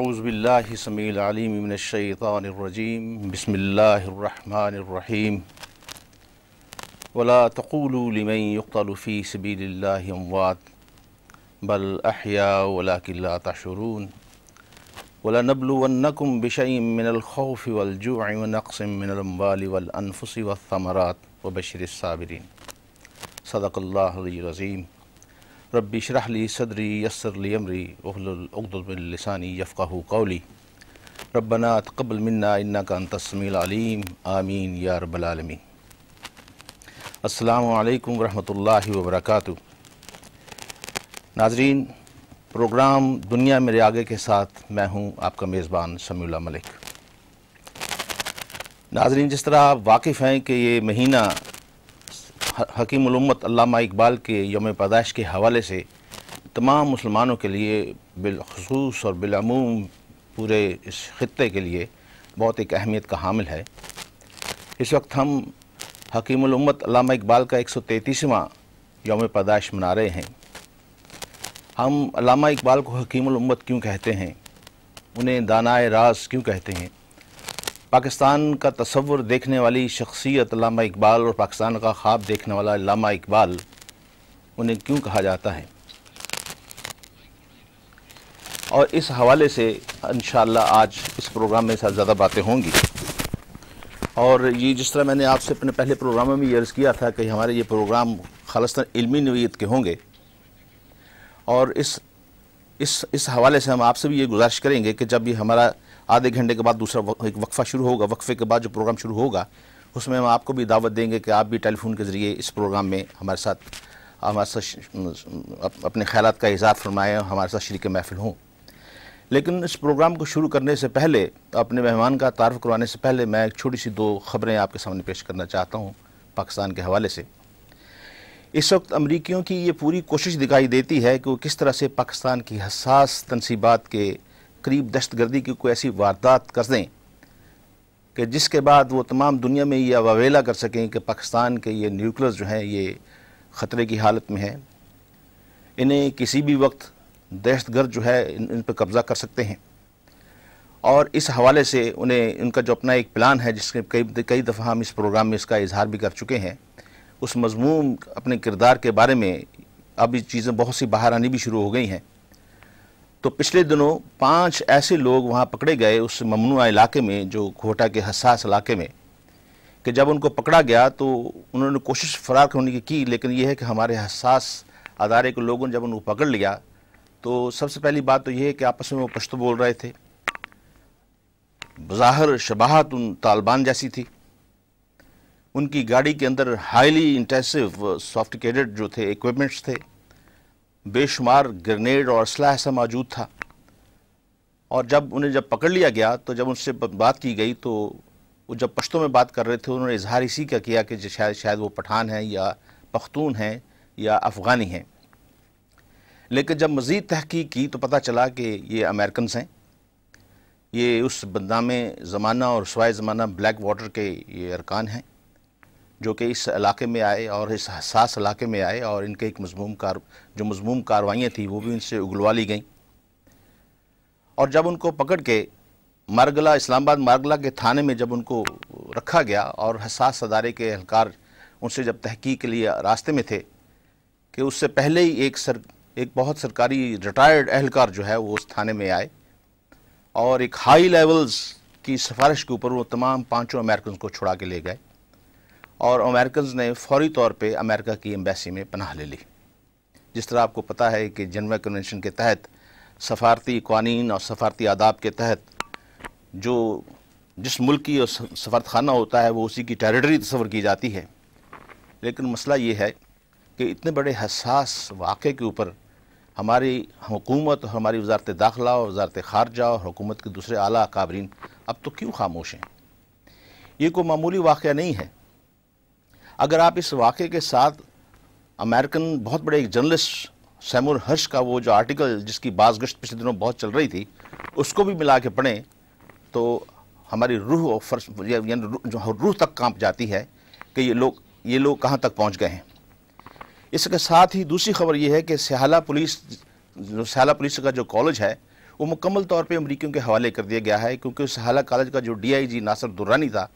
اعوذ باللہ السمیع العلیم من الشیطان الرجیم بسم اللہ الرحمن الرحیم ولا تقولوا لمن يقتل في سبيل الله اموات بل احیاء ولكن لا تشعرون ولنبلونكم بشيء من الخوف والجوع ونقص من الاموال والانفس والثمرات وبشر الصابرین۔ صدق اللہ العلی العظیم۔ ربی اشرح لی صدری یسر لی امری واحلل عقدۃ من لسانی یفقہوا قولی۔ ربنا تقبل منا انک انت السمیع العلیم، آمین یا رب العالمین۔ السلام علیکم ورحمۃ اللہ وبرکاتہ۔ ناظرین، پروگرام دنیا میرے آگے کے ساتھ میں ہوں آپ کا میزبان سمیع اللہ ملک۔ ناظرین، جس طرح آپ واقف ہیں کہ یہ مہینہ حکیم الامت علامہ اقبال کے یوم پیدائش کے حوالے سے تمام مسلمانوں کے لیے بالخصوص اور بالعموم پورے اس خطے کے لیے بہت ایک اہمیت کا حامل ہے۔ اس وقت ہم حکیم الامت علامہ اقبال کا 133واں یوم پیدائش منا رہے ہیں۔ ہم علامہ اقبال کو حکیم الامت کیوں کہتے ہیں، انہیں دانائے راز کیوں کہتے ہیں، پاکستان کا تصور دیکھنے والی شخصیت علامہ اقبال اور پاکستان کا خواب دیکھنے والا علامہ اقبال انہیں کیوں کہا جاتا ہے، اور اس حوالے سے انشاءاللہ آج اس پروگرام میں زیادہ باتیں ہوں گی۔ اور یہ جس طرح میں نے آپ سے اپنے پہلے پروگراموں میں یہ عرض کیا تھا کہ ہمارے یہ پروگرام خالصتاً علمی نوعیت کے ہوں گے، اور اس حوالے سے ہم آپ سے بھی یہ گزارش کریں گے کہ جب یہ ہمارا آدھے گھنٹے کے بعد دوسرا ایک وقفہ شروع ہوگا، وقفے کے بعد جو پروگرام شروع ہوگا اس میں ہم آپ کو بھی دعوت دیں گے کہ آپ بھی ٹیلی فون کے ذریعے اس پروگرام میں ہمارے ساتھ اپنے خیالات کا اظہار فرمائیں، ہمارے ساتھ شریک محفل ہوں۔ لیکن اس پروگرام کو شروع کرنے سے پہلے، اپنے مہمان کا تعارف کروانے سے پہلے، میں ایک چھوٹی سی 2 خبریں آپ کے سامنے پیش کرنا چاہتا ہوں پاکستان کے حوالے سے۔ اس وقت امریکیوں کی یہ پوری کوشش دکھائی دیتی ہے کہ وہ کس طرح سے پاکستان کی حساس تنصیبات کے قریب دہشت گردی کی کوئی ایسی واردات کر دیں کہ جس کے بعد وہ تمام دنیا میں یہ واویلا کر سکیں کہ پاکستان کے یہ نیوکلس جو ہیں یہ خطرے کی حالت میں ہیں، انہیں کسی بھی وقت دہشت گرد جو ہے ان پہ قبضہ کر سکتے ہیں۔ اور اس حوالے سے ان کا جو اپنا ایک پلان ہے، جس کے کئی دفعہ ہم اس پروگرام میں اس کا اظہار بھی کر چکے ہیں، اس مضمون اپنے کردار کے بارے میں اب یہ چیزیں بہت سی باہر آنی بھی شروع ہو گئی ہیں۔ تو پچھلے دنوں 5 ایسے لوگ وہاں پکڑے گئے اس ممنوعہ علاقے میں، جو گھوٹا کے حساس علاقے میں، کہ جب ان کو پکڑا گیا تو انہوں نے کوشش فرار کرنے کی، لیکن یہ ہے کہ ہمارے حساس ادارے کے لوگوں نے جب ان کو پکڑ لیا تو سب سے پہلی بات تو یہ ہے کہ آپس میں وہ پشتو بول رہے تھے، بظاہر شباہت ان طالبان جیسی تھی، ان کی گاڑی کے اندر ہائیلی انٹینسو سافٹیکیٹڈ جو تھے ایکوپمنٹس تھے، بے شمار گرنیڈ اور اسلحہ ایسا موجود تھا۔ اور جب پکڑ لیا گیا تو جب ان سے بات کی گئی تو وہ جب پشتو میں بات کر رہے تھے، انہوں نے اظہار اسی کا کیا کہ شاید وہ پٹھان ہیں یا پختون ہیں یا افغانی ہیں۔ لیکن جب مزید تحقیق کی تو پتہ چلا کہ یہ امریکنز ہیں، یہ اس بدنام زمانہ اور سوائے زمانہ بلیک واٹر کے یہ ارکان ہیں جو کہ اس علاقے میں آئے اور اس حساس علاقے میں آئے، اور ان کے ایک مضموم کاروائیاں تھیں وہ بھی ان سے اگلوا لی گئیں۔ اور جب ان کو پکڑ کے اسلام آباد مارگلہ کے تھانے میں جب ان کو رکھا گیا، اور حساس ادارے کے اہلکار ان سے جب تحقیق کے لیے راستے میں تھے کہ اس سے پہلے ہی ایک بہت سرکاری ریٹائرڈ اہلکار جو ہے وہ اس تھانے میں آئے، اور ایک ہائی لیولز کی سفارش کے اوپر وہ تمام 5 امریکنز کو چھڑا کے لے گئے، اور امریکنز نے فوری طور پہ امریکہ کی ایمبیسی میں پناہ لے لی۔ جس طرح آپ کو پتہ ہے کہ جنیوا کنونشن کے تحت سفارتی قوانین اور سفارتی آداب کے تحت جس ملک کی سفارت خانہ ہوتا ہے وہ اسی کی ٹیریٹری تصور کی جاتی ہے، لیکن مسئلہ یہ ہے کہ اتنے بڑے حساس واقعے کے اوپر ہماری حکومت اور ہماری وزارت داخلہ اور وزارت خارجہ اور حکومت کے دوسرے اعلیٰ اکابرین اب تو کیوں خاموش ہیں؟ یہ کوئی معمولی واقعہ نہیں ہے۔ اگر آپ اس واقعے کے ساتھ امریکن بہت بڑے ایک جرنلسٹ سیمور ہرش کا وہ جو آرٹیکل جس کی باز گشت پچھلے دنوں بہت چل رہی تھی اس کو بھی ملا کے پڑھیں تو ہماری روح تک کانپ جاتی ہے کہ یہ لوگ کہاں تک پہنچ گئے ہیں۔ اس کے ساتھ ہی دوسری خبر یہ ہے کہ سیالہ پولیس کا جو کالج ہے وہ مکمل طور پہ امریکیوں کے حوالے کر دیا گیا ہے، کیونکہ اس حالہ کالج کا جو DIG ناصر درانی تھا،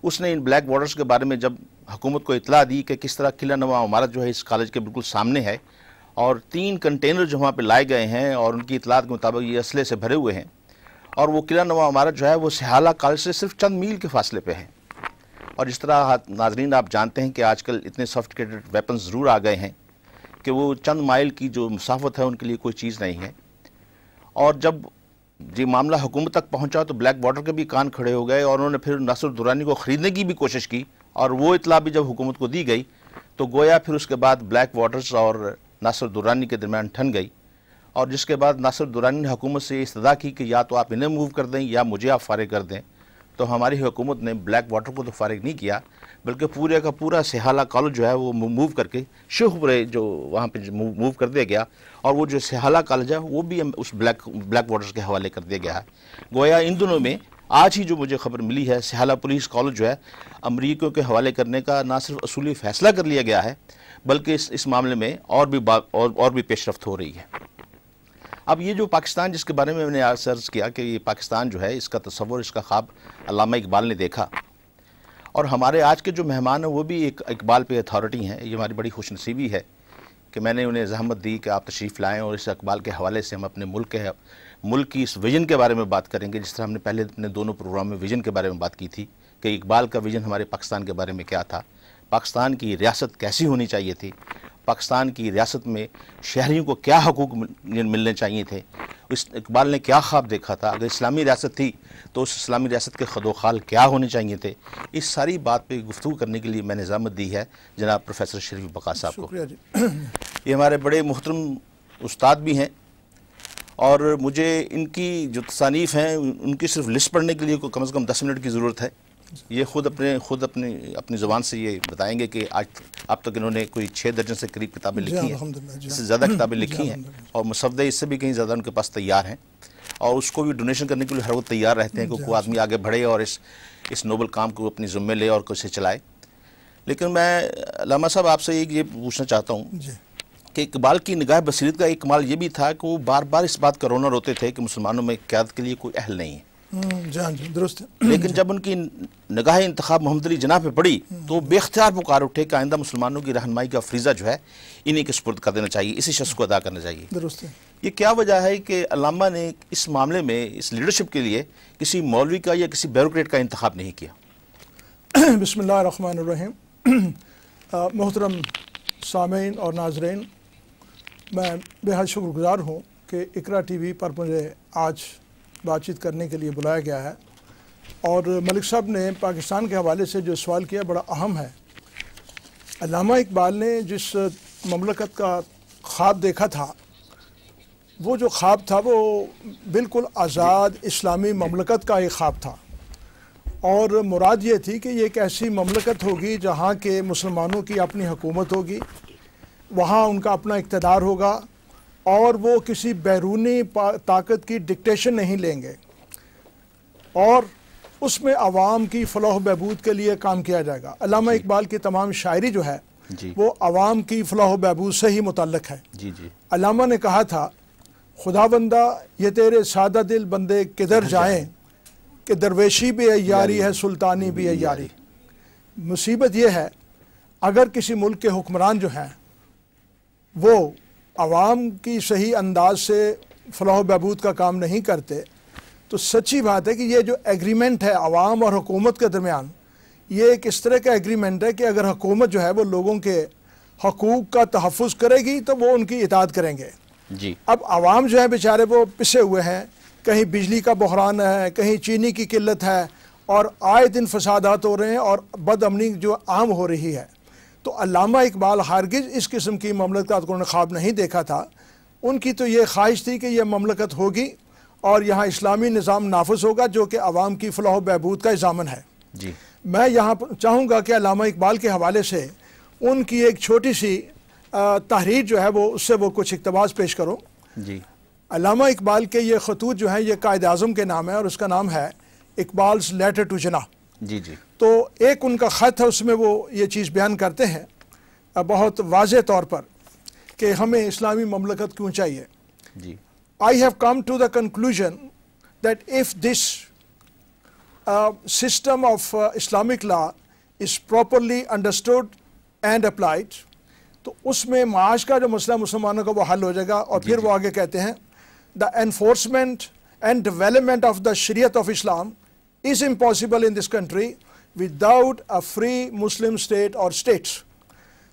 اس نے ان بلیک بارڈرز کے بارے میں جب حکومت کو اطلاع دی کہ کس طرح قلعہ نما عمارت جو ہے اس کالج کے بالکل سامنے ہے، اور 3 کنٹینر جو وہاں پہ لائے گئے ہیں اور ان کی اطلاعات کے مطابق یہ اسلحے سے بھرے ہوئے ہیں، اور وہ قلعہ نما عمارت جو ہے وہ سہالہ کالج سے صرف چند میل کے فاصلے پہ ہے. اور جس طرح ناظرین آپ جانتے ہیں کہ آج کل اتنے سافٹیکیٹڈ ویپنز ضرور آ گئے ہیں کہ وہ چند مائل کی جو مسافت ہے ان کے لیے کوئی چیز نہیں ہے. اور جب یہ معاملہ حکومت تک پہنچا تو بلیک بارڈر کے بھی کان کھڑے ہو گئے، اور انہوں نے پھر ناصر درانی کو خریدنے کی بھی کوشش کی، اور وہ اطلاع بھی جب حکومت کو دی گئی تو گویا پھر اس کے بعد بلیک بارڈرز اور ناصر درانی کے درمیان ٹھن گئی، اور جس کے بعد ناصر درانی نے حکومت سے استدعا کی کہ یا تو آپ انہیں موو کر دیں یا مجھے آپ فارغ کر دیں. تو ہماری حکومت نے بلیک واٹر کو تو فارغ نہیں کیا، بلکہ پورے کا پورا سہالہ کالج جو ہے وہ موو کر کے شیخوپورے جو وہاں پہ موو کر دیا گیا، اور وہ جو سہالہ کالج ہے وہ بھی اس بلیک واٹرز کے حوالے کر دیا گیا ہے. گویا ان دنوں میں آج ہی جو مجھے خبر ملی ہے، سہالہ پولیس کالج جو ہے امریکیوں کے حوالے کرنے کا نہ صرف اصولی فیصلہ کر لیا گیا ہے، بلکہ اس معاملے میں اور بھی پیش رفت ہو رہی ہے. اب یہ جو پاکستان جس کے بارے میں نے عرض کیا کہ یہ پاکستان جو ہے اس کا تصور، اس کا خواب علامہ اقبال نے دیکھا، اور ہمارے آج کے جو مہمان ہیں وہ بھی ایک اقبال پہ اتھارٹی ہیں. یہ ہماری بڑی خوش نصیبی ہے کہ میں نے انہیں زحمت دی کہ آپ تشریف لائیں، اور اس اقبال کے حوالے سے ہم اپنے ملک کی اس ویژن کے بارے میں بات کریں گے، جس طرح ہم نے پہلے اپنے دونوں پروگرام میں ویژن کے بارے میں بات کی تھی کہ اقبال کا ویژن ہمارے پاکستان کے بارے میں کیا تھا، پاکستان کی ریاست کیسی ہونی چاہیے تھی، پاکستان کی ریاست میں شہریوں کو کیا حقوق ملنے چاہیے تھے، اس اقبال نے کیا خواب دیکھا تھا، اگر اسلامی ریاست تھی تو اس اسلامی ریاست کے خد و خال کیا ہونے چاہیے تھے. اس ساری بات پہ گفتگو کرنے کے لیے میں نے زحمت دی ہے جناب پروفیسر شریف بقا صاحب کو. یہ ہمارے بڑے محترم استاد بھی ہیں، اور مجھے ان کی جو تصانیف ہیں ان کی صرف لسٹ پڑھنے کے لیے کم از کم 10 منٹ کی ضرورت ہے. یہ خود اپنی زبان سے یہ بتائیں گے کہ آج اب تک انہوں نے کوئی 6 درجن سے قریب کتابیں لکھی ہیں، اس سے زیادہ کتابیں لکھی ہیں، اور مسودے اس سے بھی کہیں زیادہ ان کے پاس تیار ہیں، اور اس کو بھی ڈونیشن کرنے کے لیے ہر وقت تیار رہتے ہیں کہ کوئی آدمی آگے بڑھے اور اس نوبل کام کو اپنی ذمے لے اور اسے چلائے. لیکن میں علامہ صاحب آپ سے یہ پوچھنا چاہتا ہوں کہ اقبال کی نگاہ بصیرت کا ایک کمال یہ بھی تھا کہ وہ بار بار اس بات کا رونا روتے تھے کہ مسلمانوں میں قیادت کے لیے کوئی اہل نہیں ہے. جی درست. لیکن جب ان کی نگاہ انتخاب محمد علی جناح پہ پڑی تو بے اختیار پکار اٹھے کہ آئندہ مسلمانوں کی رہنمائی کا فریضہ جو ہے انہی کے سپرد کر دینا چاہیے، اسی شخص کو ادا کرنا چاہیے. درست. یہ کیا وجہ ہے کہ علامہ نے اس معاملے میں اس لیڈرشپ کے لیے کسی مولوی کا یا کسی بیوروکریٹ کا انتخاب نہیں کیا؟ بسم اللہ الرحمن الرحیم. محترم سامعین اور ناظرین، میں بے حد شکر گزار ہوں کہ اقرا ٹی وی پر مجھے آج بات چیت کرنے کے لیے بلایا گیا ہے، اور ملک صاحب نے پاکستان کے حوالے سے جو سوال کیا بڑا اہم ہے. علامہ اقبال نے جس مملکت کا خواب دیکھا تھا، وہ جو خواب تھا وہ بالکل آزاد اسلامی مملکت کا ایک خواب تھا، اور مراد یہ تھی کہ یہ ایک ایسی مملکت ہوگی جہاں کے مسلمانوں کی اپنی حکومت ہوگی، وہاں ان کا اپنا اقتدار ہوگا، اور وہ کسی بیرونی طاقت کی ڈکٹیشن نہیں لیں گے، اور اس میں عوام کی فلاح و بہبود کے لیے کام کیا جائے گا. علامہ اقبال کی تمام شاعری جو ہے وہ عوام کی فلاح و بہبود سے ہی متعلق ہے. علامہ نے کہا تھا، خدا بندہ یہ تیرے سادہ دل بندے کدھر جائیں کہ درویشی بھی عیاری ہے سلطانی بھی عیاری. مصیبت یہ ہے اگر کسی ملک کے حکمران جو ہیں وہ عوام کی صحیح انداز سے فلاح و بہبود کا کام نہیں کرتے، تو سچی بات ہے کہ یہ جو ایگریمنٹ ہے عوام اور حکومت کے درمیان، یہ ایک اس طرح کا ایگریمنٹ ہے کہ اگر حکومت جو ہے وہ لوگوں کے حقوق کا تحفظ کرے گی تو وہ ان کی اطاعت کریں گے. اب عوام جو ہے بیچارے وہ پسے ہوئے ہیں، کہیں بجلی کا بحران ہے، کہیں چینی کی قلت ہے، اور آئے دن فسادات ہو رہے ہیں اور بد امنی جو عام ہو رہی ہے. تو علامہ اقبال ہرگز اس قسم کی مملکت کو خواب نہیں دیکھا تھا. ان کی تو یہ خواہش تھی کہ یہ مملکت ہوگی اور یہاں اسلامی نظام نافذ ہوگا جو کہ عوام کی فلاح و بہبود کا ضامن ہے. میں یہاں چاہوں گا کہ علامہ اقبال کے حوالے سے ان کی ایک چھوٹی سی تحریر جو ہے وہ اس سے وہ کچھ اقتباس پیش کروں. علامہ اقبال کے یہ خطوط جو ہیں یہ قائد اعظم کے نام ہے، اور اس کا نام ہے اقبال's لیٹر ٹو جناح. تو ایک ان کا خط ہے، اس میں وہ یہ چیز بیان کرتے ہیں بہت واضح طور پر کہ ہمیں اسلامی مملکت کیوں چاہیے. I have come to the conclusion that if this system of Islamic law is properly understood and applied, تو اس میں معاش کا جو مسئلہ مسلمانوں کا وہ حل ہو جائے گا. اور پھر وہ آگے کہتے ہیں the enforcement and development of the Shariat of Islam is impossible in this country without a free Muslim state or states.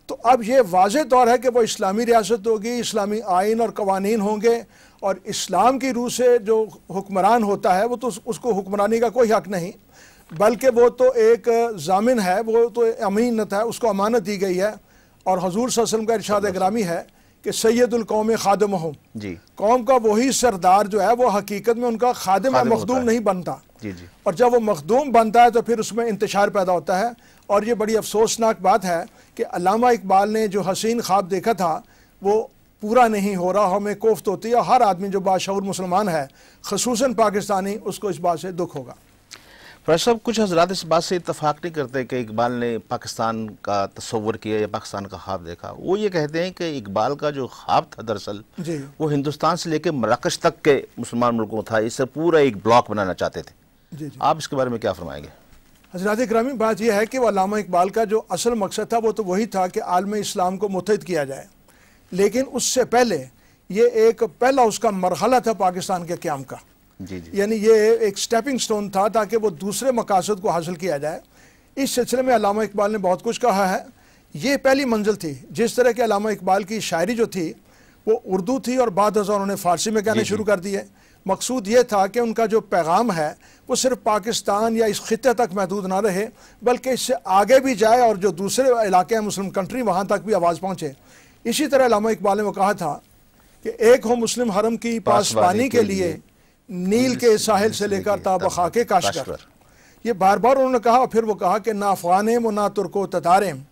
تو اب یہ واضح طور ہے کہ وہ اسلامی ریاست ہوگی, اسلامی آئین اور قوانین ہوں گے, اور اسلام کی روح سے جو حکمران ہوتا ہے وہ تو اس کو حکمرانی کا کوئی حق نہیں, بلکہ وہ تو ایک ضامن ہے, وہ تو امینت ہے, اس کو امانت دی گئی ہے. اور حضور صلی اللہ علیہ وسلم کا ارشاد گرامی ہے کہ سید القوم خادمہم, قوم کا وہی سردار جو ہے وہ حقیقت میں ان کا خادم اور مخدوم نہیں بنتا. اور جب وہ مخدوم بنتا ہے تو پھر اس میں انتشار پیدا ہوتا ہے. اور یہ بڑی افسوسناک بات ہے کہ علامہ اقبال نے جو حسین خواب دیکھا تھا وہ پورا نہیں ہو رہا, ہمیں کوفت ہوتی ہے. ہر آدمی جو باشعور مسلمان ہے, خصوصاً پاکستانی, اس کو اس بات سے دکھ ہوگا. پروفیسر صاحب, کچھ حضرات اس بات سے اتفاق نہیں کرتے کہ اقبال نے پاکستان کا تصور کیا یا پاکستان کا خواب دیکھا. وہ یہ کہتے ہیں کہ اقبال کا جو خواب تھا دراصل وہ ہندوستان سے لے کے مراکش تک کے مسلمان ملکوں تھا, اس سے پورا ایک بلاک بنانا چاہتے تھے. آپ اس کے بارے میں کیا فرمائیں گے؟ حضرات اکرامی, بات یہ ہے کہ وہ علامہ اقبال کا جو اصل مقصد تھا وہ تو وہی تھا کہ عالم اسلام کو متحد کیا جائے, لیکن اس سے پہلے یہ ایک پہلا اس کا مرحلہ تھا پاکستان کے قیام کا. یعنی یہ ایک سٹیپنگ سٹون تھا تاکہ وہ دوسرے مقاصد کو حاصل کیا جائے. اس سلسلے میں علامہ اقبال نے بہت کچھ کہا ہے. یہ پہلی منزل تھی. جس طرح کہ علامہ اقبال کی شاعری جو تھی وہ اردو تھی اور بعد ازاں انہوں نے فارسی میں کہنے شروع کر دیے. مقصود یہ تھا کہ ان کا جو پیغام ہے وہ صرف پاکستان یا اس خطے تک محدود نہ رہے, بلکہ اس سے آگے بھی جائے اور جو دوسرے علاقے ہیں مسلم کنٹری وہاں تک بھی آواز پہنچے. اسی طرح علامہ اقبال نے وہ کہا تھا کہ ایک ہو مسلم حرم کی پاسبانی کے لیے, نیل کے ساحل سے لے کر تا بخاک کاشگر. یہ بار بار انہوں نے کہا, اور پھر وہ کہا کہ نہ افغانیم و نہ ترکو تتاریم,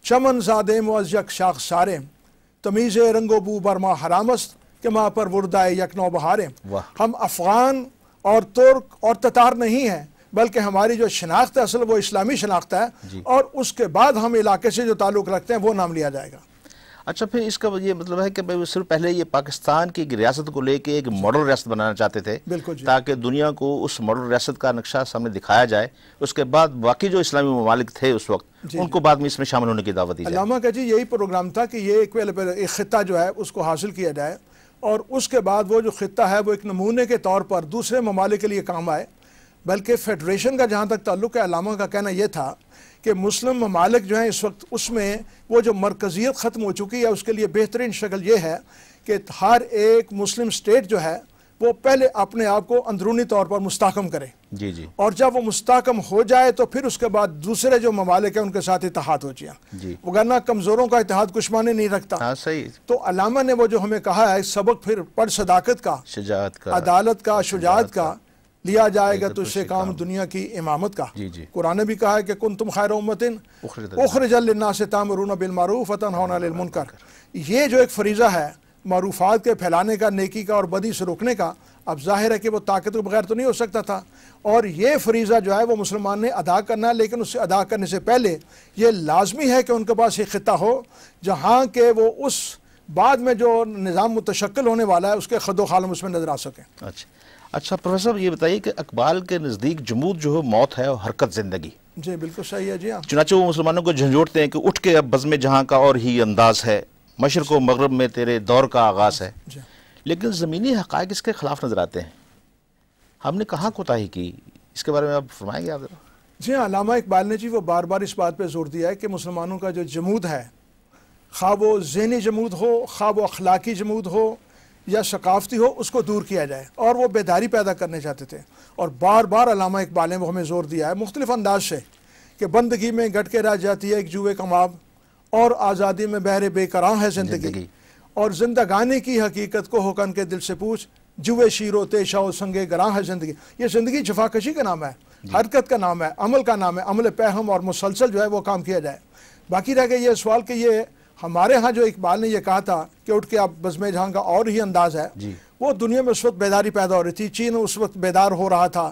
چمن زادیم و از یک شاخ ساریم, تمیز رنگ و بو برما حرامست کہ ماں پر وردائے یک نو بہاریں. ہم افغان اور ترک اور تتار نہیں ہیں, بلکہ ہماری جو شناخت ہے اصل وہ اسلامی شناخت ہے, اور اس کے بعد ہم علاقے سے جو تعلق رکھتے ہیں وہ نام لیا جائے گا. اچھا, پھر اس کا یہ مطلب ہے کہ صرف پہلے یہ پاکستان کی ریاست کو لے کے ایک ماڈل ریاست بنانا چاہتے تھے تاکہ دنیا کو اس ماڈل ریاست کا نقشہ سامنے دکھایا جائے, اس کے بعد باقی جو اسلامی ممالک تھے اس وقت ان کو بعد میں اس میں شامل ہونے کی دعوت دی جائے. علامہ کا یہی پروگرام تھا کہ یہ ایک خطہ جو ہے اس کو حاصل کیا جائے, اور اس کے بعد وہ جو خطہ ہے وہ ایک نمونے کے طور پر دوسرے ممالک کے لیے کام آئے. بلکہ فیڈریشن کا جہاں تک تعلق ہے, علامہ کا کہنا یہ تھا کہ مسلم ممالک جو ہیں اس وقت اس میں وہ جو مرکزیت ختم ہو چکی ہے, اس کے لیے بہترین شکل یہ ہے کہ ہر ایک مسلم سٹیٹ جو ہے وہ پہلے اپنے آپ کو اندرونی طور پر مستحکم کرے, اور جب وہ مستحکم ہو جائے تو پھر اس کے بعد دوسرے جو ممالک ہیں ان کے ساتھ اتحاد ہو جائے. وگرنہ کمزوروں کا اتحاد کچھ معنی نہیں رکھتا. تو علامہ نے وہ جو ہمیں کہا ہے سبق پھر پڑھ صداقت کا, شجاعت کا, عدالت کا, شجاعت کا, لیا جائے گا تجھ سے کام دنیا کی امامت کا. قرآن نے بھی کہا ہے کہ کنتم خیر امت اخرجت للناس تامرون بالمعروف وتنہون عن المنکر. یہ جو ایک فریضہ ہے معروفات کے پھیلانے کا, نیکی کا اور بدی سے روکنے کا, اب ظاہر ہے کہ وہ طاقت کے بغیر تو نہیں ہو سکتا تھا, اور یہ فریضہ جو ہے وہ مسلمان نے ادا کرنا ہے. لیکن اس سے ادا کرنے سے پہلے یہ لازمی ہے کہ ان کے پاس ایک خطہ ہو جہاں کہ وہ اس بعد میں جو نظام متشکل ہونے والا ہے اس کے خد و خال اس میں نظر آ سکیں. اچھا پروفیسر, یہ بتائیے کہ اقبال کے نزدیک جمود جو ہے موت ہے اور حرکت زندگی. جی بالکل صحیح ہے. جی ہاں, چنانچہ وہ مسلمانوں کو جھنجھوڑتے ہیں کہ اٹھ کے اب بزم جہاں کا اور ہی انداز ہے, مشرق و مغرب میں تیرے دور کا آغاز ہے. لیکن زمینی حقائق اس کے خلاف نظر آتے ہیں. ہم نے کہاں کوتاہی کی, اس کے بارے میں آپ فرمائیں گے؟ آپ جی ہاں, علامہ اقبال نے وہ بار بار اس بات پہ زور دیا ہے کہ مسلمانوں کا جو جمود ہے, خواہ وہ ذہنی جمود ہو, خواہ وہ اخلاقی جمود ہو یا ثقافتی ہو, اس کو دور کیا جائے. اور وہ بیداری پیدا کرنے چاہتے تھے, اور بار بار علامہ اقبال نے وہ ہمیں زور دیا ہے مختلف انداز سے کہ بندگی میں گٹ کے رہ جاتی ہے ایک جوئے کماب, اور آزادی میں بہر بے قرار ہے زندگی, اور زندگانی کی حقیقت کو ہوکن کے دل سے پوچھ, جوئے شیر و تیشہ و سنگ گراں ہے زندگی. یہ زندگی جفاکشی کا نام ہے, حرکت کا نام ہے, عمل کا نام ہے, عمل پہم اور مسلسل جو ہے وہ کام کیا جائے. باقی رہ گیا یہ سوال کہ یہ ہمارے ہاں جو اقبال نے یہ کہا تھا کہ اٹھ کے اب بزم جہاں کا اور ہی انداز ہے, وہ دنیا میں اس وقت بیداری پیدا ہو رہی تھی. چین اس وقت بیدار ہو رہا تھا,